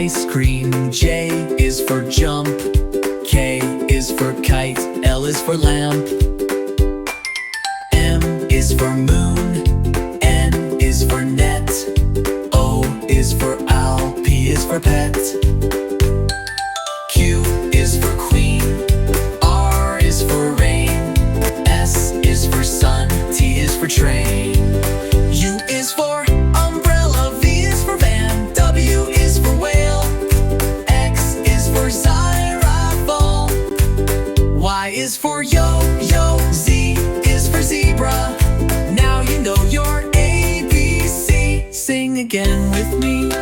ice cream. J is for jump. K is for kite. L is for lamp. M is for moon. N is for net. O is for owl. P is for pet. Q is for queen. R is for rain. S is for sun. T is for train. U is for umbrella. V is for van. W is for whale. X is for xylophone. Y is for yo-yo. Z is for zebra. Now you know your ABC. Sing again with me.